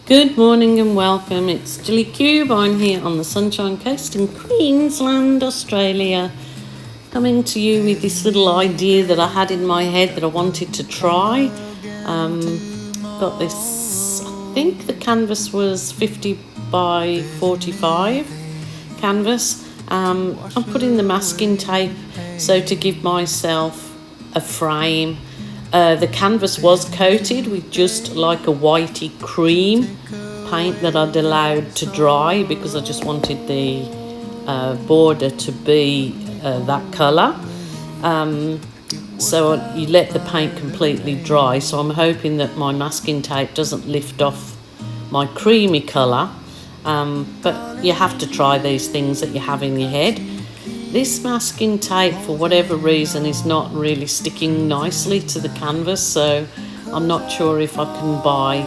Good morning and welcome. It's Jilly Cube. I'm here on the Sunshine Coast in Queensland, Australia, coming to you with this little idea that I had in my head that I wanted to try. Got this, I think the canvas was 50 by 45 canvas. I'm putting the masking tape so to give myself a frame. The canvas was coated with just like a whitey cream paint that I'd allowed to dry because I just wanted the border to be that colour. So you let the paint completely dry, so I'm hoping that my masking tape doesn't lift off my creamy colour, but you have to try these things that you have in your head. This masking tape, for whatever reason, is not really sticking nicely to the canvas, so I'm not sure if I can buy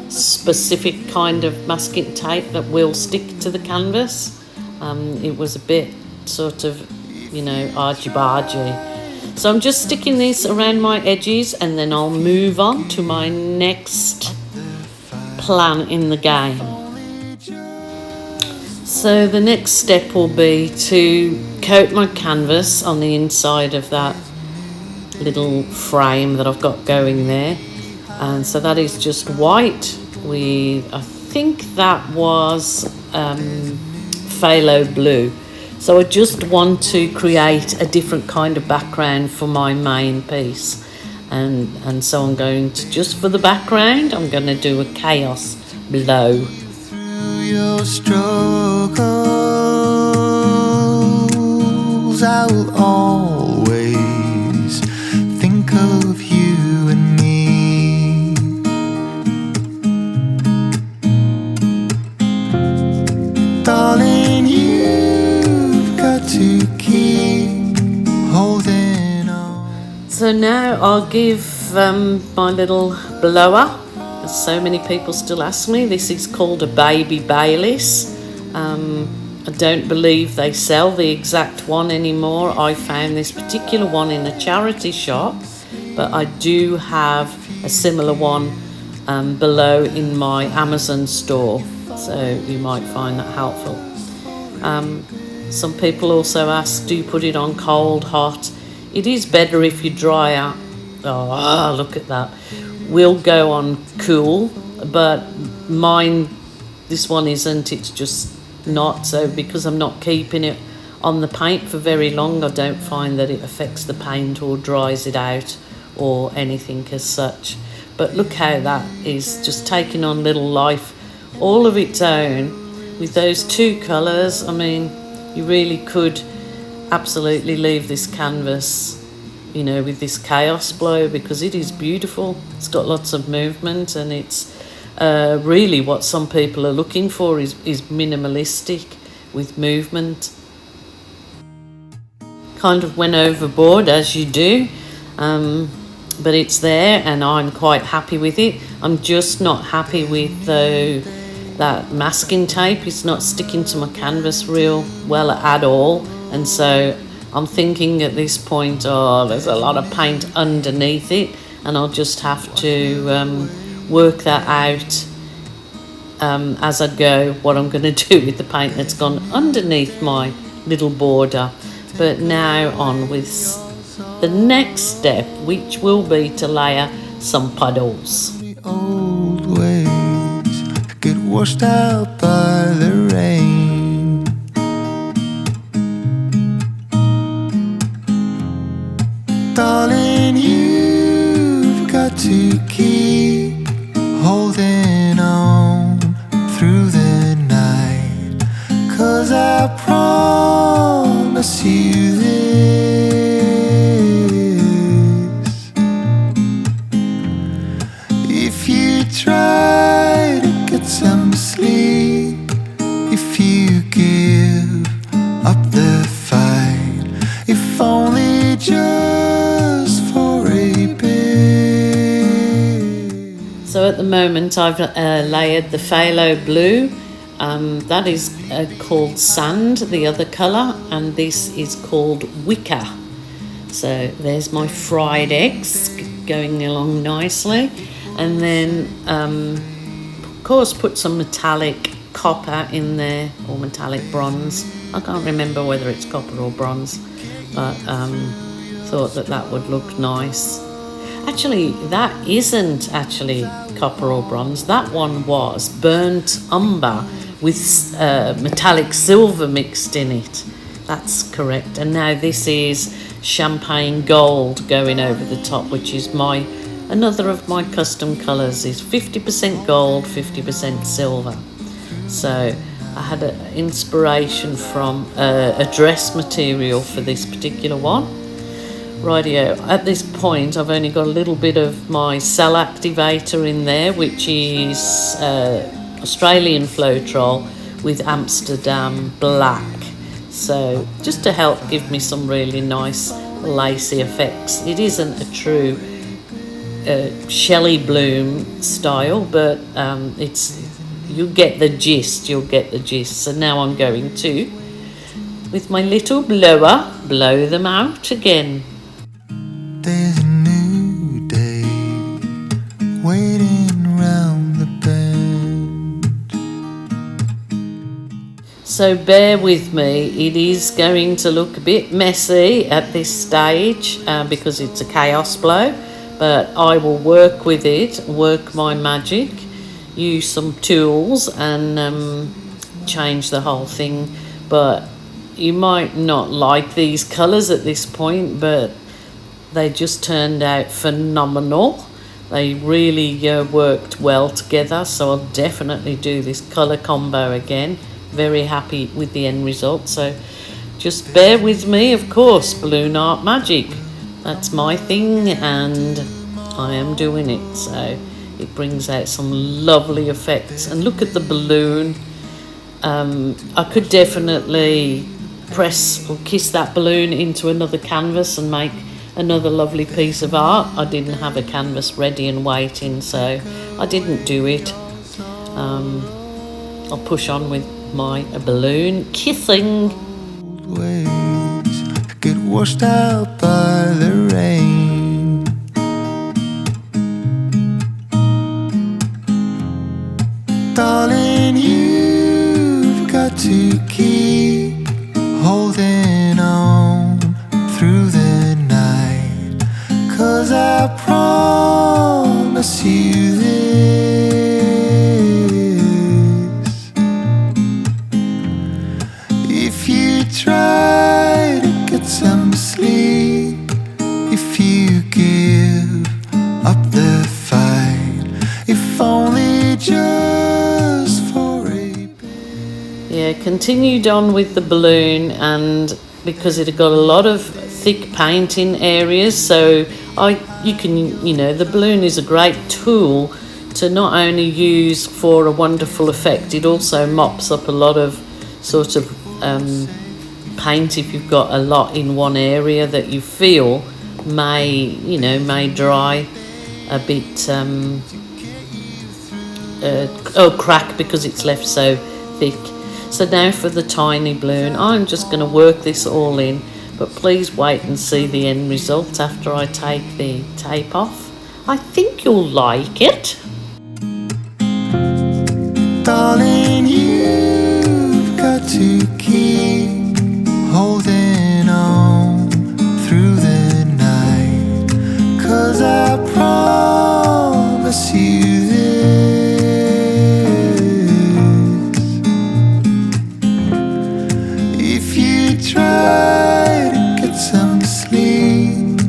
specific kind of masking tape that will stick to the canvas. It was a bit sort of, argy-bargy. So I'm just sticking this around my edges and then I'll move on to my next plan in the game. So the next step will be to coat my canvas on the inside of that little frame that I've got going there. And so that is just white with, I think that was phthalo blue. So I just want to create a different kind of background for my main piece. And so I'm going to, just for the background, I'm going to do a chaos blow. Your struggles, I will always think of you and me. Darling, you've got to keep holding on. So now I'll give my little blower. So many people still ask me. This is called a baby Baileys. I don't believe they sell the exact one anymore. I found this particular one in a charity shop, but I do have a similar one below in my Amazon store, so you might find that helpful. Some people also ask, do you put it on cold, hot? It is better if you dry out. Oh, look at that. Will go on cool, but mine, this one isn't, it's just not. So because I'm not keeping it on the paint for very long, I don't find that it affects the paint or dries it out or anything as such. But look how that is just taking on little life all of its own with those two colours. I mean, you really could absolutely leave this canvas, with this chaos blow, because it is beautiful. It's got lots of movement, and it's really what some people are looking for is minimalistic with movement. Kind of went overboard, as you do, but it's there and I'm quite happy with it. I'm just not happy with that masking tape. It's not sticking to my canvas real well at all, and so I'm thinking at this point, there's a lot of paint underneath it, and I'll just have to work that out as I go, what I'm going to do with the paint that's gone underneath my little border. But now on with the next step, which will be to layer some puddles. The old ways get washed out by the rain. Darling, you've got to keep holding on through the night, 'cause I promise you this: if you try to get some sleep, if you give up the fight, if only just for a bit. So at the moment I've layered the phthalo blue. That is called sand, the other colour, and this is called wicker. So there's my fried eggs going along nicely, and then course put some metallic copper in there, or metallic bronze. I can't remember whether it's copper or bronze, but thought that would look nice. Actually, that isn't actually copper or bronze. That one was burnt umber with metallic silver mixed in it. That's correct. And now this is champagne gold going over the top, which is another of my custom colours, is 50% gold, 50% silver. So I had an inspiration from a dress material for this particular one. Rightio, at this point I've only got a little bit of my cell activator in there, which is Australian Floetrol with Amsterdam black. So just to help give me some really nice lacy effects. It isn't a true Shelley Bloom style, but you'll get the gist, So now I'm going to, with my little blower, blow them out again. There's a new day waiting round the bend. So bear with me, it is going to look a bit messy at this stage because it's a chaos blow, but I will work with it, work my magic, use some tools and change the whole thing. But you might not like these colours at this point, but they just turned out phenomenal. They really worked well together, so I'll definitely do this colour combo again. Very happy with the end result, so just bear with me. Of course, balloon art magic, that's my thing and I am doing it, so it brings out some lovely effects. And look at the balloon. I could definitely press or kiss that balloon into another canvas and make another lovely piece of art. I didn't have a canvas ready and waiting, so I didn't do it. I'll push on with my balloon kissing. Waves get washed out by the rain. Darling, you've got to keep holding on through the night, 'cause I promise you this: if you try to get some sleep, if you give up the fight, if only just for a bit. Yeah, continued on with the balloon, and because it had got a lot of thick paint in areas, so the balloon is a great tool to not only use for a wonderful effect, it also mops up a lot of sort of paint if you've got a lot in one area that you feel may dry a bit crack because it's left so thick. So now for the tiny balloon, I'm just going to work this all in, but please wait and see the end result after I take the tape off. I think you'll like it. Darling, you've got to keep holding on through the night, 'cause I promise you this: if you try to get some sleep,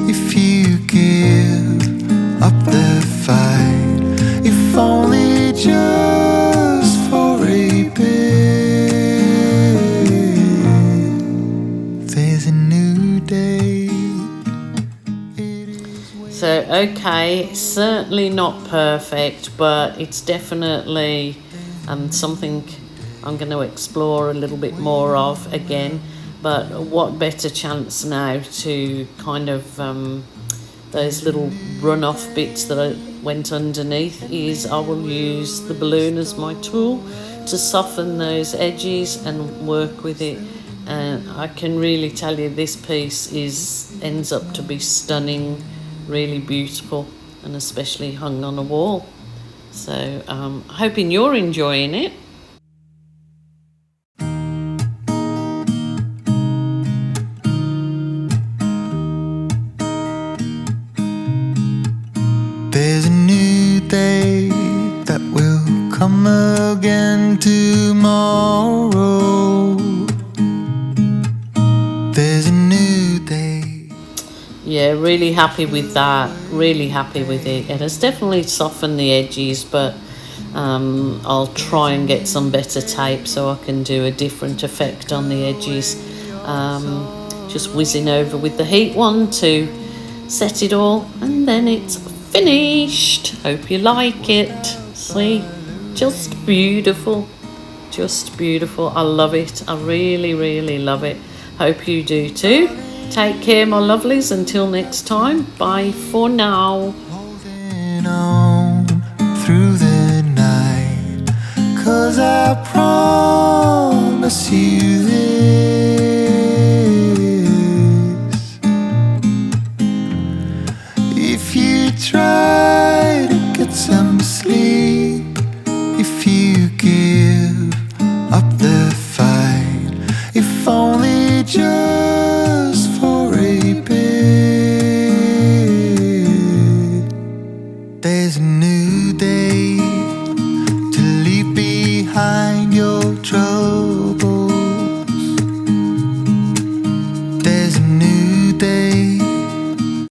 if you give up the fight, if only just for a bit, there's a new day. So okay, certainly not perfect, but it's definitely something I'm going to explore a little bit more of again. But what better chance now to kind of those little run-off bits that I went underneath is I will use the balloon as my tool to soften those edges and work with it. And I can really tell you this piece ends up to be stunning, really beautiful, and especially hung on a wall. So hoping you're enjoying it. There's a new day that will come again tomorrow. There's a new day. Yeah, really happy with that. Really happy with it. It has definitely softened the edges, but I'll try and get some better tape so I can do a different effect on the edges. Just whizzing over with the heat one to set it all, and then it's finished. Hope you like it. See, just beautiful. Just beautiful. I love it. I really, really love it. Hope you do too. Take care, my lovelies. Until next time. Bye for now. Holding on through the night, 'cause I promise you this: if you try to get some sleep, if you give up the fight, if only just